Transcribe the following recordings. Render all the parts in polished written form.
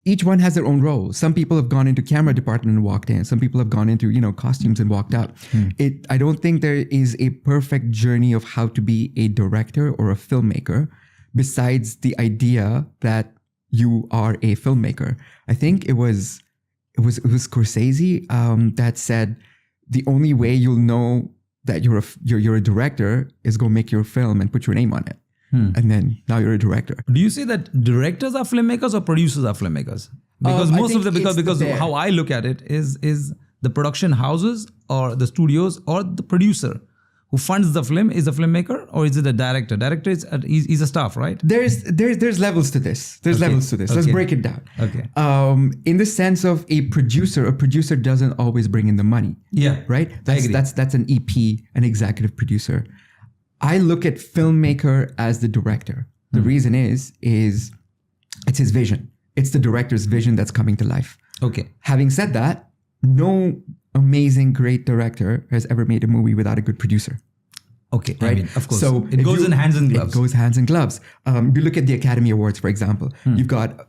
each one has their own role. Some people have gone into camera department and walked in. Some people have gone into, costumes and walked out. I don't think there is a perfect journey of how to be a director or a filmmaker besides the idea that you are a filmmaker. I think it was Scorsese that said the only way you'll know that you're a director is go make your film and put your name on it. And then now you're a director. Do you say that directors are filmmakers or producers are filmmakers? Because most of because how I look at it is the production houses or the studios or the producer who funds the film is a filmmaker, or is it a director? Director is a staff, right? There's levels to this. Levels to this. Let's break it down. Okay. In the sense of a producer doesn't always bring in the money. Yeah. Right? I agree. That's an EP, an executive producer. I look at filmmaker as the director. The reason is it's his vision. It's the director's vision that's coming to life. Okay. Having said that, no amazing, great director has ever made a movie without a good producer. Okay, right? I mean, of course. So it goes in hands and gloves. It goes hands and gloves. You look at the Academy Awards, for example. You've got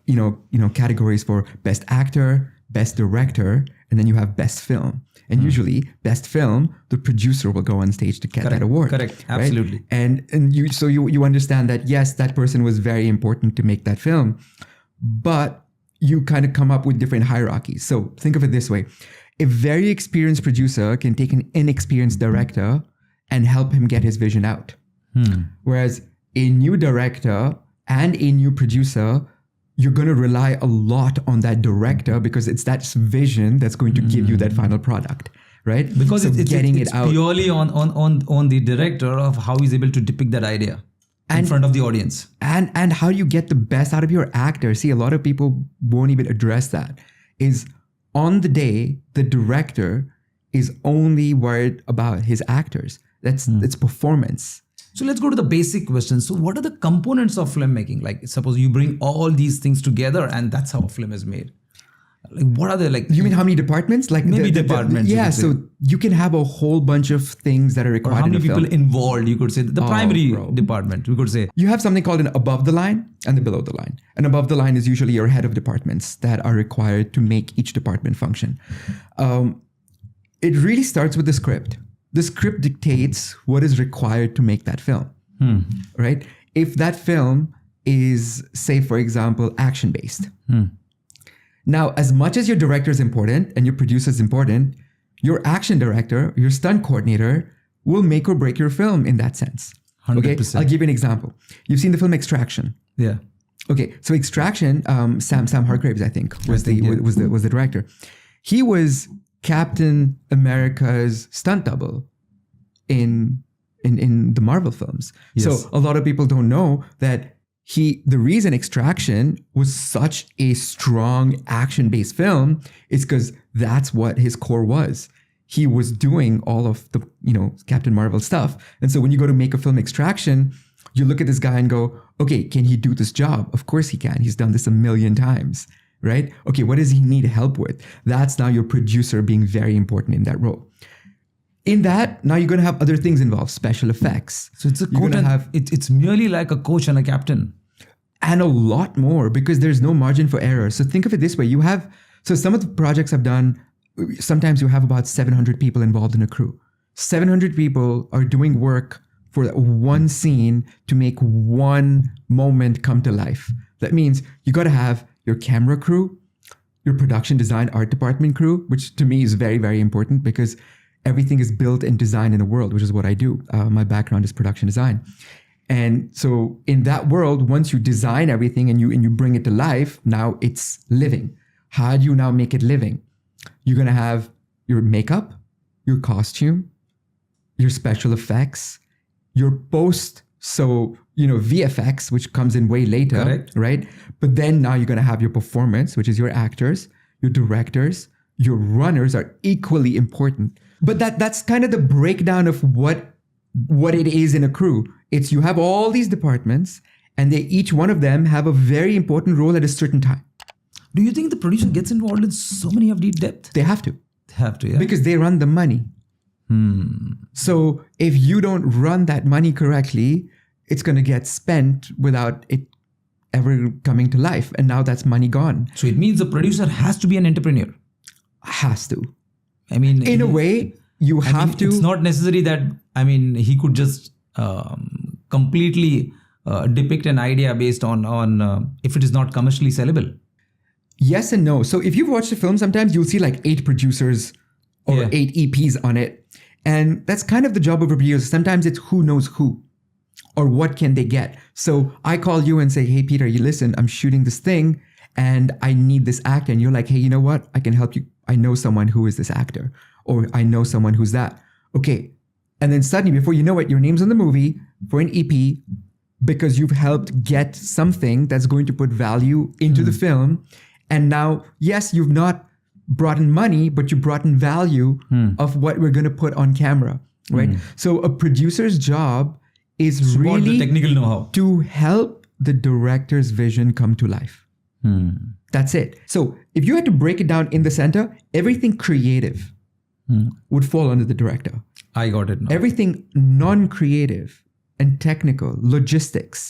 categories for best actor, best director, and then you have best film. And usually, best film, the producer will go on stage to get that award. Correct, absolutely. Right? And you understand that yes, that person was very important to make that film, but you kind of come up with different hierarchies. So think of it this way: a very experienced producer can take an inexperienced director and help him get his vision out. Whereas a new director and a new producer, you're going to rely a lot on that director because it's that vision that's going to give you that final product, right? Because it's out purely on the director of how he's able to depict that idea in front of the audience. And how you get the best out of your actor. See, a lot of people won't even address that. Is on the day, the director is only worried about his actors. That's it's performance. So let's go to the basic questions. So what are the components of filmmaking? Like suppose you bring all these things together and that's how a film is made. Like what are they like? You mean how many departments? Like maybe departments. Yeah, so you can have a whole bunch of things that are required. Or how many in a people film. involved? You could say the primary department. We could say you have something called an above the line and the below the line. And above the line is usually your head of departments that are required to make each department function. It really starts with the script. The script dictates what is required to make that film, right? If that film is, say, for example, action-based. Now, as much as your director is important and your producer is important, your action director, your stunt coordinator will make or break your film in that sense. 100%. Okay, I'll give you an example. You've seen the film Extraction. Yeah. Okay, so Extraction, Sam Hargraves, I think, was the director. He was Captain America's stunt double in the Marvel films. Yes. So a lot of people don't know that the reason Extraction was such a strong action-based film is because that's what his core was. He was doing all of the, Captain Marvel stuff. And so when you go to make a film Extraction, you look at this guy and go, okay, can he do this job? Of course he can. He's done this a million times. Right? Okay, what does he need help with? That's now your producer being very important in that role. In that, now you're going to have other things involved, special effects. So it's a coach and it's merely like a coach and a captain. And a lot more because there's no margin for error. So think of it this way. Some of the projects I've done, sometimes you have about 700 people involved in a crew. 700 people are doing work for one scene to make one moment come to life. That means you got to have your camera crew, your production design art department crew, which to me is very, very important because everything is built and designed in the world, which is what I do. My background is production design. And so in that world, once you design everything and you bring it to life, now it's living. How do you now make it living? You're going to have your makeup, your costume, your special effects, your post. So, VFX, which comes in way later, correct, right? But then now you're going to have your performance, which is your actors, your directors, your runners are equally important. But that's kind of the breakdown of what it is in a crew. It's you have all these departments and each one of them have a very important role at a certain time. Do you think the producer gets involved in so many of these depth? They have to. They have to, yeah. Because they run the money. So if you don't run that money correctly, it's going to get spent without it ever coming to life. And now that's money gone. So it means the producer has to be an entrepreneur. Has to. I mean, in a way, you have to. It's not necessary that, he could just completely depict an idea based on if it is not commercially sellable. Yes and no. So if you've watched a film, sometimes you'll see like 8 producers or 8 EPs on it. And that's kind of the job of a producer. Sometimes it's who knows who or what can they get. So I call you and say, hey, Peter, you listen, I'm shooting this thing and I need this actor. And you're like, hey, you know what? I can help you. I know someone who is this actor, or I know someone who's that. Okay. And then suddenly, before you know it, your name's on the movie for an EP because you've helped get something that's going to put value into the film. And now, yes, you've not brought in money, but you brought in value of what we're going to put on camera, right? So a producer's job is really the technical know-how to help the director's vision come to life. That's it. So if you had to break it down in the center, everything creative would fall under the director. I got it now. Everything non-creative and technical, logistics,